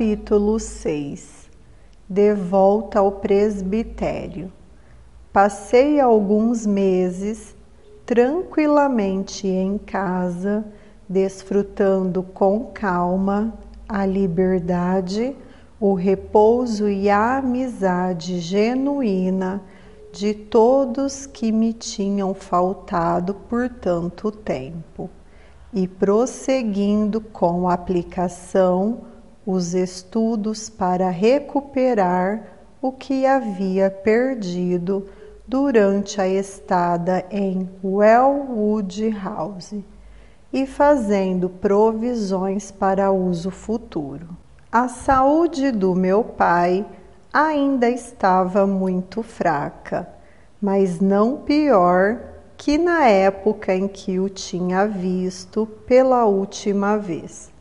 Capítulo 6. De volta ao presbitério. Passei alguns meses tranquilamente em casa, desfrutando com calma a liberdade, o repouso e a amizade genuína de todos que me tinham faltado por tanto tempo, e prosseguindo com aplicação os estudos para recuperar o que havia perdido durante a estada em Wellwood House e fazendo provisões para uso futuro. A saúde do meu pai ainda estava muito fraca, mas não pior que na época em que o tinha visto pela última vez,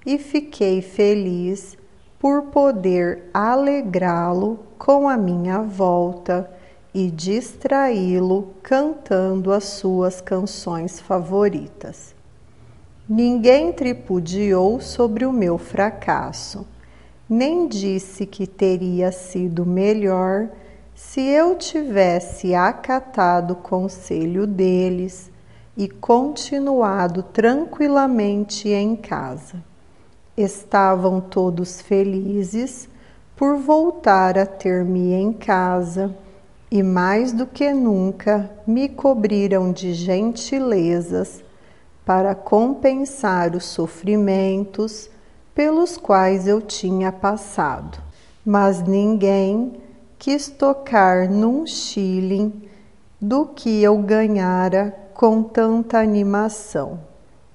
e fiquei feliz por poder alegrá-lo com a minha volta e distraí-lo cantando as suas canções favoritas. Ninguém tripudiou sobre o meu fracasso, nem disse que teria sido melhor se eu tivesse acatado o conselho deles e continuado tranquilamente em casa. Estavam todos felizes por voltar a ter-me em casa e, mais do que nunca, me cobriram de gentilezas para compensar os sofrimentos pelos quais eu tinha passado. Mas ninguém quis tocar num shilling do que eu ganhara com tanta animação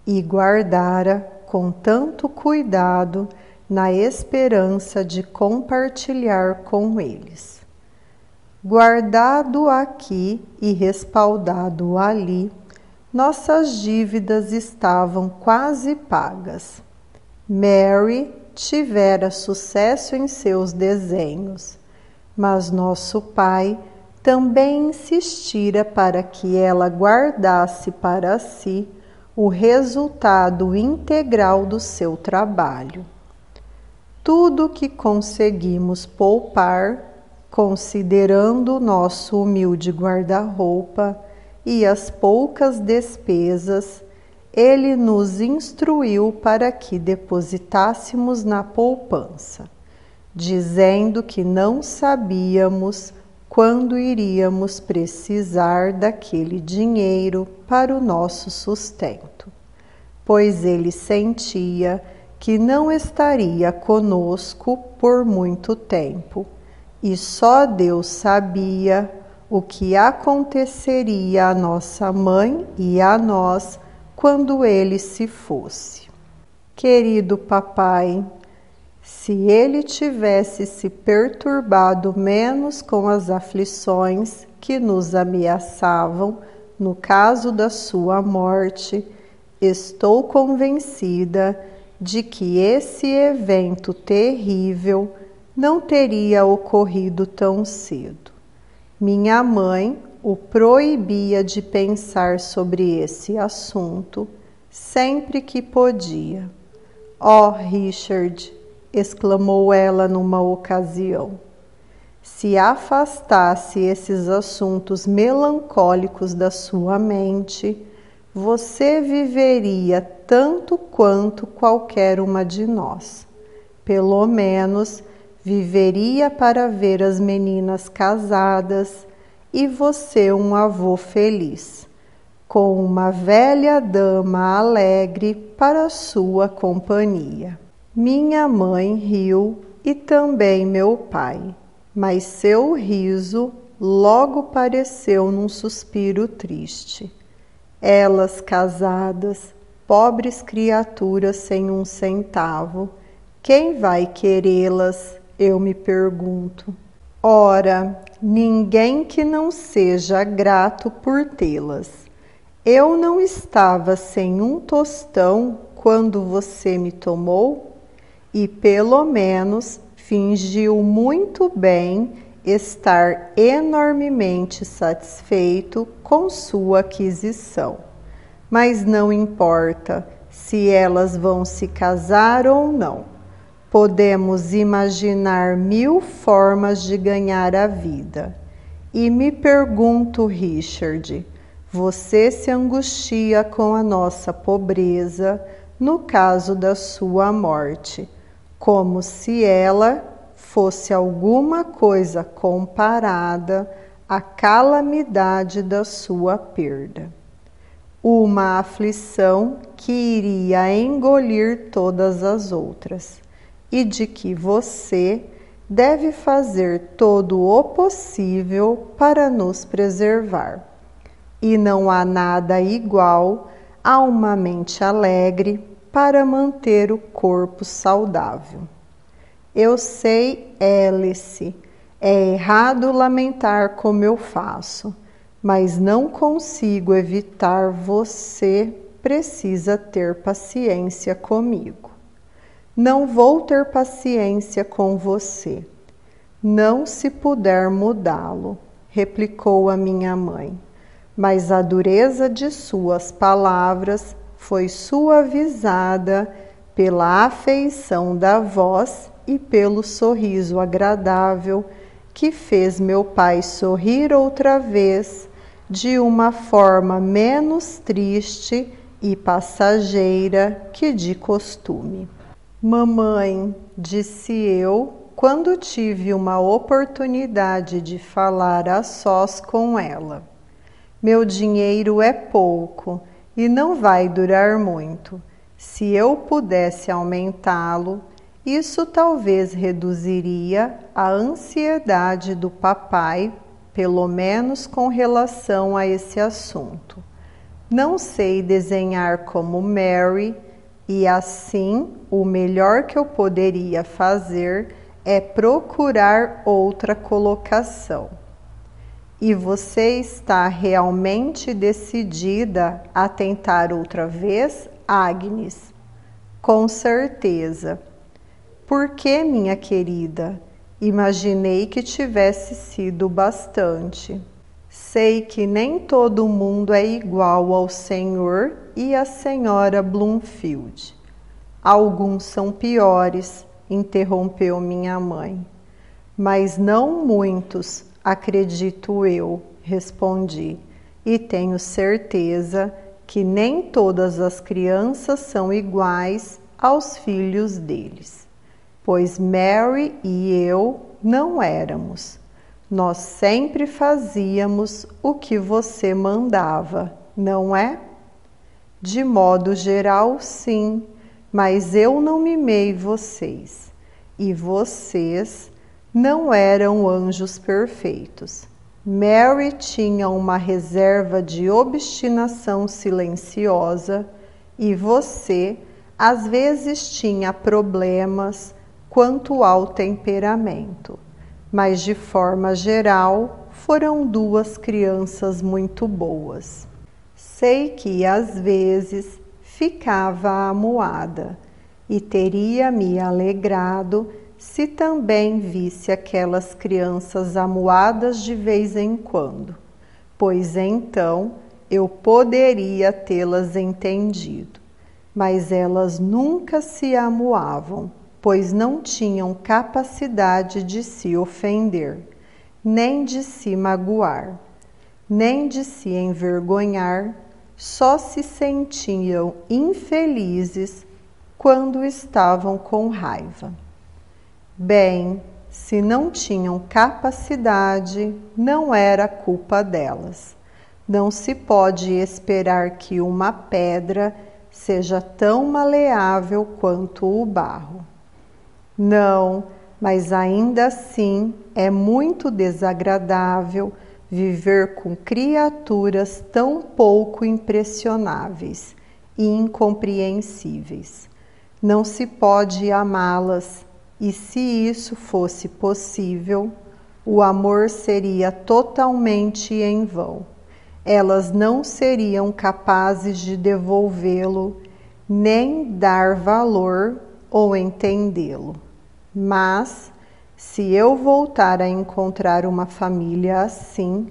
e guardara com tanto cuidado na esperança de compartilhar com eles. Guardado aqui e respaldado ali, nossas dívidas estavam quase pagas. Mary tivera sucesso em seus desenhos, mas nosso pai também insistira para que ela guardasse para si o resultado integral do seu trabalho. Tudo que conseguimos poupar, considerando o nosso humilde guarda-roupa e as poucas despesas, ele nos instruiu para que depositássemos na poupança, dizendo que não sabíamos quando iríamos precisar daquele dinheiro para o nosso sustento, pois ele sentia que não estaria conosco por muito tempo, e só Deus sabia o que aconteceria à nossa mãe e a nós quando ele se fosse. Querido papai, se ele tivesse se perturbado menos com as aflições que nos ameaçavam no caso da sua morte, estou convencida de que esse evento terrível não teria ocorrido tão cedo. Minha mãe o proibia de pensar sobre esse assunto sempre que podia. Oh, Richard! Exclamou ela numa ocasião. Se afastasse esses assuntos melancólicos da sua mente, você viveria tanto quanto qualquer uma de nós. Pelo menos viveria para ver as meninas casadas e você um avô feliz, com uma velha dama alegre para sua companhia. Minha mãe riu e também meu pai, mas seu riso logo pareceu num suspiro triste. Elas casadas, pobres criaturas sem um centavo, quem vai querê-las, eu me pergunto. Ora, ninguém que não seja grato por tê-las. Eu não estava sem um tostão quando você me tomou? E pelo menos fingiu muito bem estar enormemente satisfeito com sua aquisição. Mas não importa se elas vão se casar ou não. Podemos imaginar 1000 formas de ganhar a vida. E me pergunto, Richard, você se angustia com a nossa pobreza no caso da sua morte, como se ela fosse alguma coisa comparada à calamidade da sua perda. Uma aflição que iria engolir todas as outras, e de que você deve fazer todo o possível para nos preservar. E não há nada igual a uma mente alegre para manter o corpo saudável. Eu sei, Alice, é errado lamentar como eu faço, mas não consigo evitar. Você precisa ter paciência comigo. Não vou ter paciência com você, não se puder mudá-lo, replicou a minha mãe, mas a dureza de suas palavras foi suavizada pela afeição da voz e pelo sorriso agradável que fez meu pai sorrir outra vez de uma forma menos triste e passageira que de costume. Mamãe, disse eu, quando tive uma oportunidade de falar a sós com ela, meu dinheiro é pouco e não vai durar muito. Se eu pudesse aumentá-lo, isso talvez reduziria a ansiedade do papai, pelo menos com relação a esse assunto. Não sei desenhar como Mary, e assim, o melhor que eu poderia fazer é procurar outra colocação. E você está realmente decidida a tentar outra vez, Agnes? Com certeza. Por que, minha querida? Imaginei que tivesse sido bastante. Sei que nem todo mundo é igual ao Sr. e à Sra. Bloomfield. Alguns são piores, interrompeu minha mãe. Mas não muitos, acredito eu, respondi, e tenho certeza que nem todas as crianças são iguais aos filhos deles, pois Mary e eu não éramos. Nós sempre fazíamos o que você mandava, não é? De modo geral, sim, mas eu não mimei vocês, e vocês não eram anjos perfeitos. Mary tinha uma reserva de obstinação silenciosa e você, às vezes, tinha problemas quanto ao temperamento. Mas, de forma geral, foram duas crianças muito boas. Sei que, às vezes, ficava amuada e teria me alegrado se também visse aquelas crianças amuadas de vez em quando, pois então eu poderia tê-las entendido. Mas elas nunca se amuavam, pois não tinham capacidade de se ofender, nem de se magoar, nem de se envergonhar, só se sentiam infelizes quando estavam com raiva. Bem, se não tinham capacidade, não era culpa delas. Não se pode esperar que uma pedra seja tão maleável quanto o barro. Não, mas ainda assim é muito desagradável viver com criaturas tão pouco impressionáveis e incompreensíveis. Não se pode amá-las, e se isso fosse possível, o amor seria totalmente em vão. Elas não seriam capazes de devolvê-lo, nem dar valor ou entendê-lo. Mas, se eu voltar a encontrar uma família assim,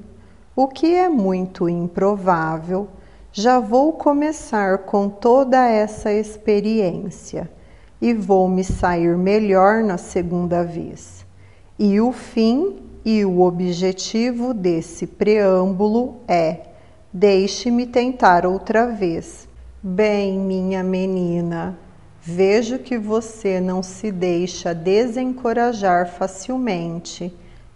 o que é muito improvável, já vou começar com toda essa experiência. e vou me sair melhor na segunda vez. E o fim e o objetivo desse preâmbulo é: deixe-me tentar outra vez. Bem, minha menina, vejo que você não se deixa desencorajar facilmente,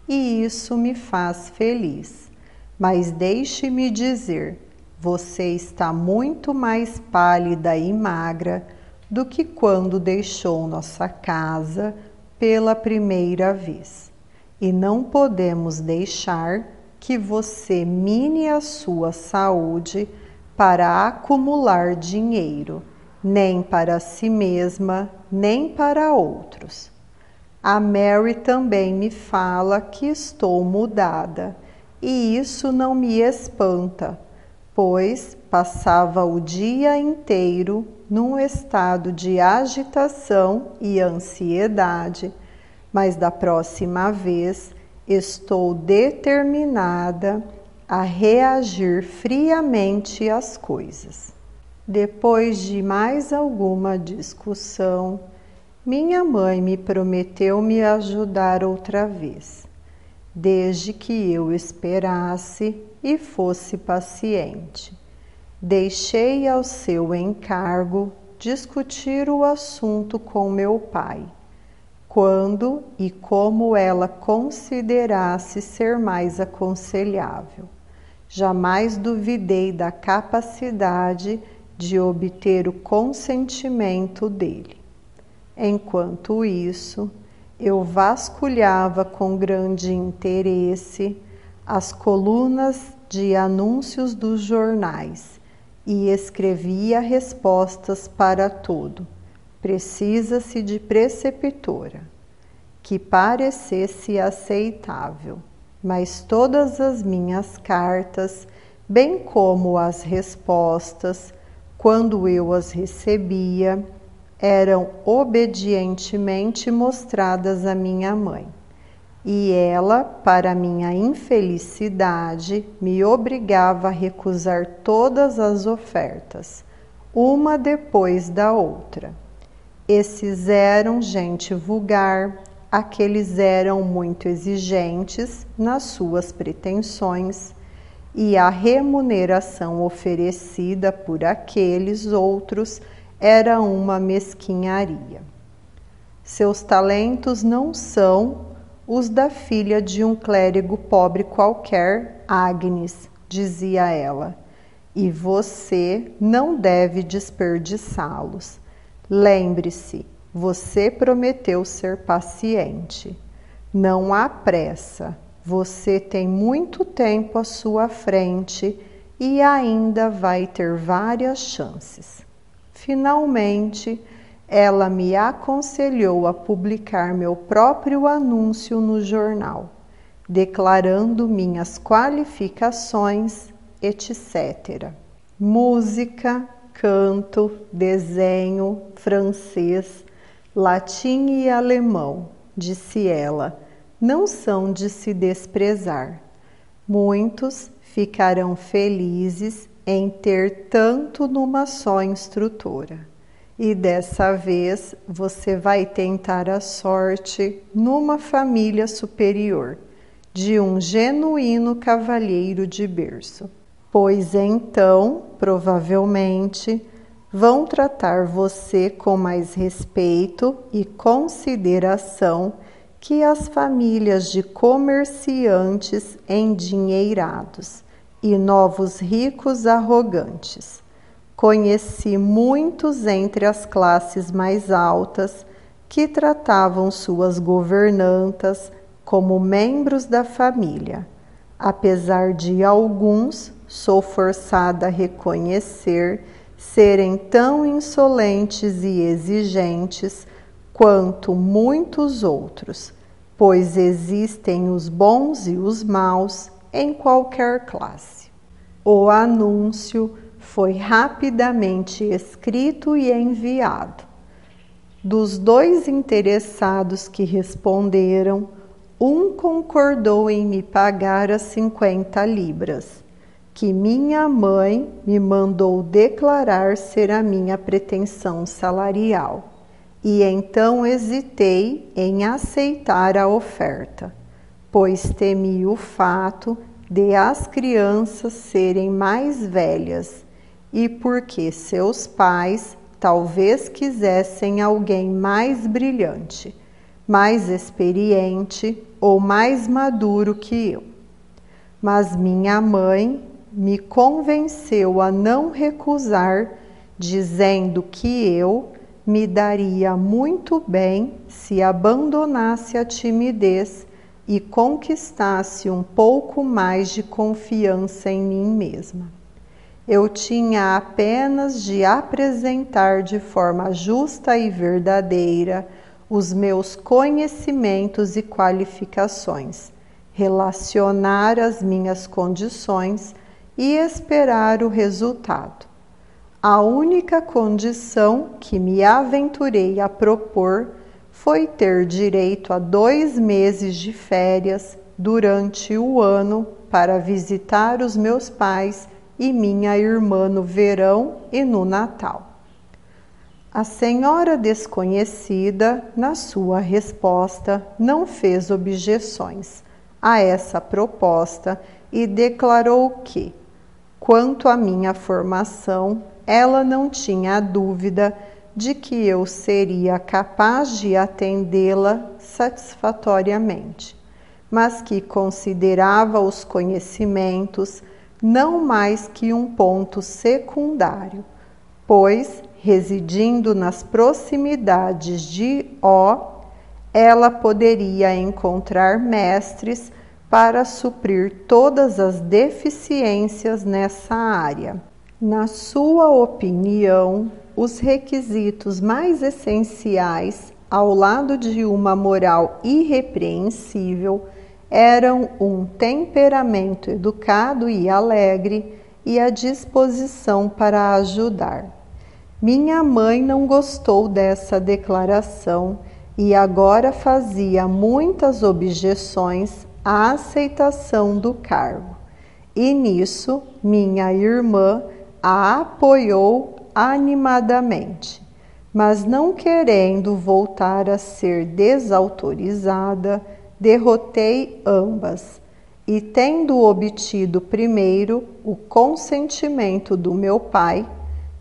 e isso me faz feliz. Mas deixe-me dizer, você está muito mais pálida e magra do que quando deixou nossa casa pela primeira vez. E não podemos deixar que você mine a sua saúde para acumular dinheiro, nem para si mesma, nem para outros. A Mary também me fala que estou mudada, e isso não me espanta, pois passava o dia inteiro num estado de agitação e ansiedade, mas da próxima vez estou determinada a reagir friamente às coisas. Depois de mais alguma discussão, minha mãe me prometeu me ajudar outra vez, desde que eu esperasse e fosse paciente. Deixei ao seu encargo discutir o assunto com meu pai, quando e como ela considerasse ser mais aconselhável. Jamais duvidei da capacidade de obter o consentimento dele. Enquanto isso, eu vasculhava com grande interesse as colunas de anúncios dos jornais e escrevia respostas para tudo. Precisa-se de preceptora, que parecesse aceitável, mas todas as minhas cartas, bem como as respostas, quando eu as recebia, eram obedientemente mostradas à minha mãe. E ela, para minha infelicidade, me obrigava a recusar todas as ofertas, uma depois da outra. Esses eram gente vulgar, aqueles eram muito exigentes nas suas pretensões, e a remuneração oferecida por aqueles outros era uma mesquinharia. Seus talentos não são os da filha de um clérigo pobre qualquer, Agnes, dizia ela, e você não deve desperdiçá-los. Lembre-se, você prometeu ser paciente. Não há pressa, você tem muito tempo à sua frente e ainda vai ter várias chances. Finalmente, ela me aconselhou a publicar meu próprio anúncio no jornal, declarando minhas qualificações, etc. Música, canto, desenho, francês, latim e alemão, disse ela, não são de se desprezar. Muitos ficarão felizes em ter tanto numa só instrutora. E dessa vez você vai tentar a sorte numa família superior, de um genuíno cavalheiro de berço. Pois então, provavelmente, vão tratar você com mais respeito e consideração que as famílias de comerciantes endinheirados e novos ricos arrogantes. Conheci muitos entre as classes mais altas que tratavam suas governantas como membros da família. Apesar de alguns, sou forçada a reconhecer, serem tão insolentes e exigentes quanto muitos outros, pois existem os bons e os maus em qualquer classe. O anúncio foi rapidamente escrito e enviado. Dos 2 interessados que responderam, um concordou em me pagar as 50 libras, que minha mãe me mandou declarar ser a minha pretensão salarial, e então hesitei em aceitar a oferta, pois temi o fato de as crianças serem mais velhas e porque seus pais talvez quisessem alguém mais brilhante, mais experiente ou mais maduro que eu. Mas minha mãe me convenceu a não recusar, dizendo que eu me daria muito bem se abandonasse a timidez e conquistasse um pouco mais de confiança em mim mesma. Eu tinha apenas de apresentar de forma justa e verdadeira os meus conhecimentos e qualificações, relacionar as minhas condições e esperar o resultado. A única condição que me aventurei a propor foi ter direito a 2 meses de férias durante o ano para visitar os meus pais e minha irmã no verão e no Natal. A senhora desconhecida, na sua resposta, não fez objeções a essa proposta e declarou que, quanto à minha formação, ela não tinha dúvida de que eu seria capaz de atendê-la satisfatoriamente, mas que considerava os conhecimentos não mais que um ponto secundário, pois, residindo nas proximidades de O, ela poderia encontrar mestres para suprir todas as deficiências nessa área. Na sua opinião, os requisitos mais essenciais, ao lado de uma moral irrepreensível, eram um temperamento educado e alegre e a disposição para ajudar. Minha mãe não gostou dessa declaração e agora fazia muitas objeções à aceitação do cargo. E nisso, minha irmã a apoiou animadamente, mas não querendo voltar a ser desautorizada, derrotei ambas e, tendo obtido primeiro o consentimento do meu pai,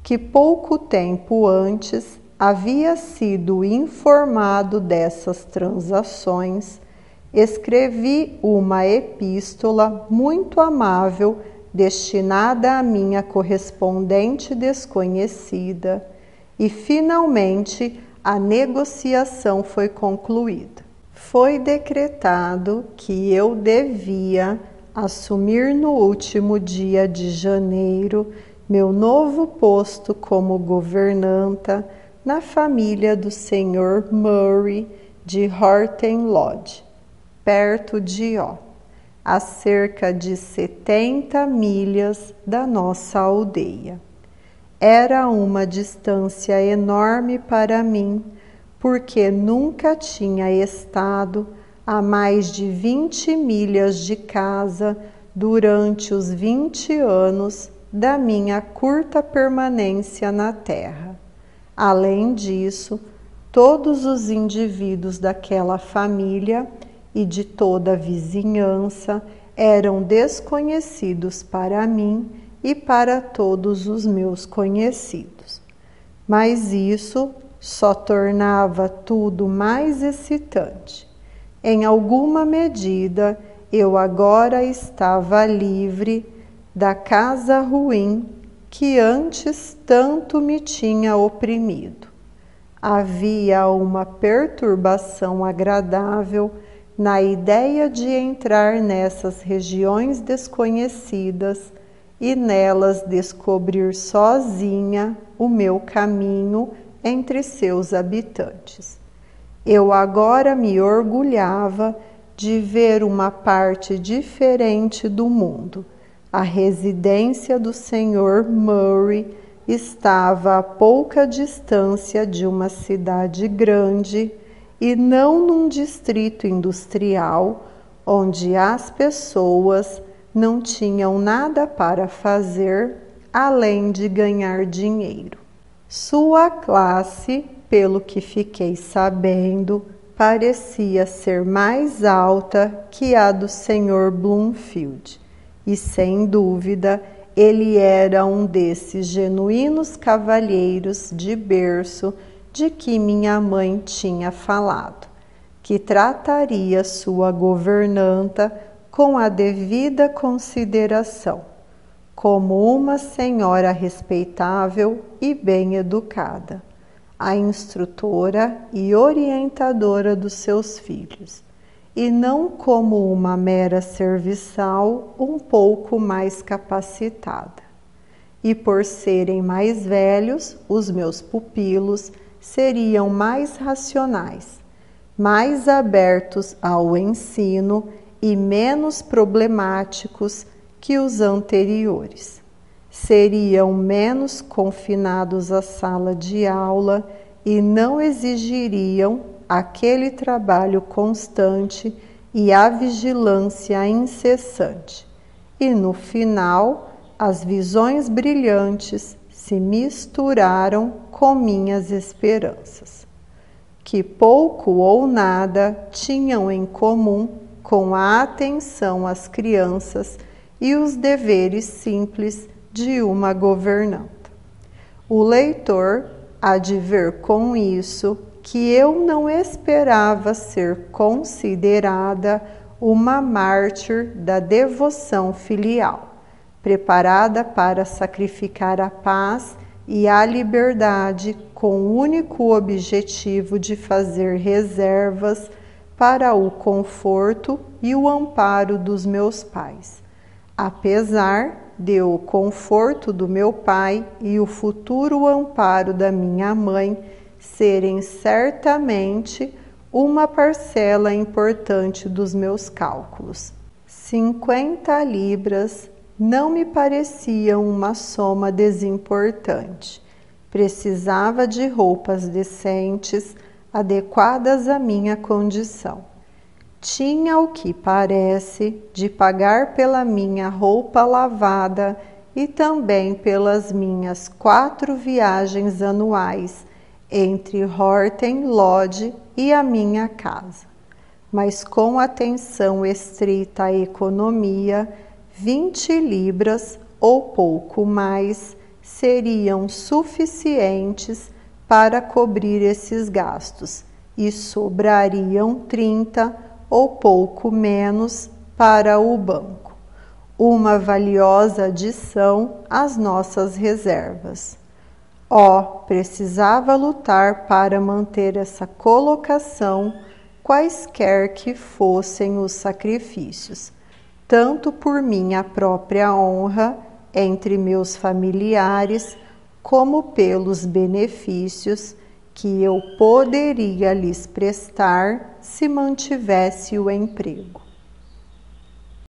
que pouco tempo antes havia sido informado dessas transações, escrevi uma epístola muito amável destinada à minha correspondente desconhecida e, finalmente, a negociação foi concluída. Foi decretado que eu devia assumir no último dia de janeiro meu novo posto como governanta na família do Sr. Murray de Horton Lodge, perto de O, a cerca de 70 milhas da nossa aldeia. Era uma distância enorme para mim, porque nunca tinha estado a mais de 20 milhas de casa durante os 20 anos da minha curta permanência na Terra. Além disso, todos os indivíduos daquela família e de toda a vizinhança eram desconhecidos para mim e para todos os meus conhecidos. Mas isso só tornava tudo mais excitante. Em alguma medida, eu agora estava livre da casa ruim que antes tanto me tinha oprimido. Havia uma perturbação agradável na ideia de entrar nessas regiões desconhecidas e nelas descobrir sozinha o meu caminho entre seus habitantes. Eu agora me orgulhava de ver uma parte diferente do mundo. A residência do Sr. Murray estava a pouca distância de uma cidade grande e não num distrito industrial onde as pessoas não tinham nada para fazer além de ganhar dinheiro. Sua classe pelo que fiquei sabendo, parecia ser mais alta que a do Sr. Bloomfield, e sem dúvida ele era um desses genuínos cavalheiros de berço de que minha mãe tinha falado, que trataria sua governanta com a devida consideração, como uma senhora respeitável e bem educada, a instrutora e orientadora dos seus filhos, e não como uma mera serviçal um pouco mais capacitada. E por serem mais velhos, os meus pupilos seriam mais racionais, mais abertos ao ensino e menos problemáticos que os anteriores. Seriam menos confinados à sala de aula e não exigiriam aquele trabalho constante e a vigilância incessante. E no final, as visões brilhantes se misturaram com minhas esperanças, que pouco ou nada tinham em comum com a atenção às crianças e os deveres simples de uma governanta. O leitor há de ver com isso que eu não esperava ser considerada uma mártir da devoção filial, preparada para sacrificar a paz e a liberdade com o único objetivo de fazer reservas para o conforto e o amparo dos meus pais, apesar de o conforto do meu pai e o futuro amparo da minha mãe serem certamente uma parcela importante dos meus cálculos. 50 libras não me pareciam uma soma desimportante. Precisava de roupas decentes, adequadas à minha condição. Tinha o que parece de pagar pela minha roupa lavada e também pelas minhas 4 viagens anuais entre Horton Lodge e a minha casa. Mas com atenção estrita à economia, 20 libras ou pouco mais seriam suficientes para cobrir esses gastos e sobrariam 30 ou pouco menos para o banco, uma valiosa adição às nossas reservas. Precisava lutar para manter essa colocação, quaisquer que fossem os sacrifícios, tanto por minha própria honra entre meus familiares, como pelos benefícios que eu poderia lhes prestar se mantivesse o emprego.